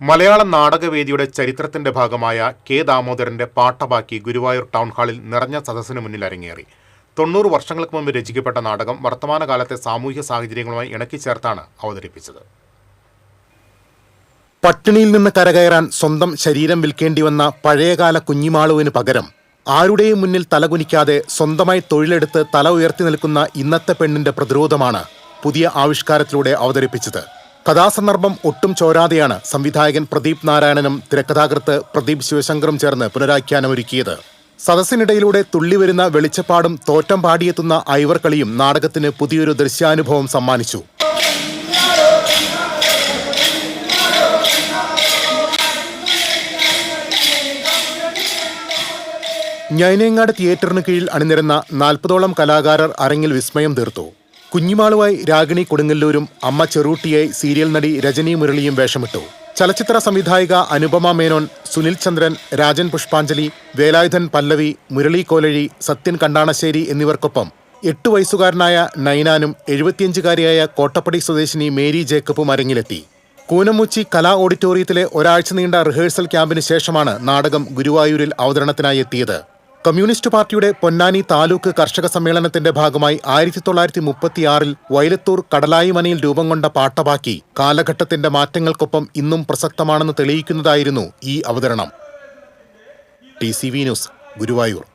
മലയാളം നാടകവേദിയുടെ ചരിത്രത്തിന്റെ ഭാഗമായ K ദാമോദരന്റെ Pattabakki Guruvayur town ഹാളിൽ നിറഞ്ഞ സദസ്സിന് മുന്നിൽ അരങ്ങേറി. 90 വർഷങ്ങൾക്ക് മുമ്പ് രചിക്കപ്പെട്ട നാടകം വർത്തമാനകാലത്തെ സാമൂഹ്യ സാഹചര്യങ്ങളുമായി ഇണക്കിച്ചേർത്താണ് അവതരിപ്പിച്ചത്. പട്ടിണിയിൽ നിന്ന് കരകയറാൻ സ്വന്തം ശരീരം വിൽക്കേണ്ടി വന്ന പഴയകാല കുഞ്ഞിമാളുവിന് പകരം ആരുടെയും മുന്നിൽ തലകുനിക്കാതെ സ്വന്തമായി തൊഴിലെടുത്ത് തല ഉയർത്തി നിൽക്കുന്ന ഇന്നത്തെ പെണ്ണിന്റെ പ്രതിരോധമാണ് പുതിയ ആവിഷ്കാരത്തിലൂടെ അവതരിപ്പിച്ചത്. കഥാസന്ദർഭം ഒട്ടും ചോരാതെയാണ് സംവിധായകൻ പ്രദീപ് നാരായണനും തിരക്കഥാകൃത്ത് പ്രദീപ് ശിവശങ്കറും ചേർന്ന് പുനരാഖ്യാനമൊരുക്കിയത്. സദസ്സിനിടയിലൂടെ തുള്ളിവരുന്ന വെളിച്ചപ്പാടും തോറ്റം പാടിയെത്തുന്ന ഐവർകളിയും നാടകത്തിന് പുതിയൊരു ദൃശ്യാനുഭവം സമ്മാനിച്ചു. ഞൈനേങ്ങാട് തിയേറ്ററിന് കീഴിൽ അണിനിരന്ന 40ഓളം കലാകാരർ അരങ്ങിൽ വിസ്മയം തീർത്തു. കുഞ്ഞിമാളുവായി രാഗിണി കൊടുങ്ങല്ലൂരും അമ്മ ചെറൂട്ടിയായി സീരിയൽ നടി രജനി മുരളിയും വേഷമിട്ടു. ചലച്ചിത്ര സംവിധായിക അനുപമ മേനോൻ, സുനിൽ ചന്ദ്രൻ, രാജൻ പുഷ്പാഞ്ജലി, വേലായുധൻ പല്ലവി, മുരളി കോലഴി, സത്യൻ കണ്ടാണശ്ശേരി എന്നിവർക്കൊപ്പം 8 വയസ്സുകാരനായ നൈനാനും 75കാരിയായ കോട്ടപ്പടി സ്വദേശിനി മേരി ജേക്കബും അരങ്ങിലെത്തി. കൂനമുച്ചി കലാ ഓഡിറ്റോറിയത്തിലെ ഒരാഴ്ച നീണ്ട റിഹേഴ്സൽ ക്യാമ്പിന് ശേഷമാണ് നാടകം ഗുരുവായൂരിൽ അവതരണത്തിനായി എത്തിയത്. കമ്മ്യൂണിസ്റ്റ് പാർട്ടിയുടെ പൊന്നാനി താലൂക്ക് കർഷക സമ്മേളനത്തിന്റെ ഭാഗമായി 1936 വൈലത്തൂർ കടലായിമനയിൽ രൂപം കൊണ്ട പാട്ടബാക്കി കാലഘട്ടത്തിന്റെ മാറ്റങ്ങൾക്കൊപ്പം ഇന്നും പ്രസക്തമാണെന്ന് തെളിയിക്കുന്നതായിരുന്നു ഈ അവതരണം. TCV news, Guruvayur.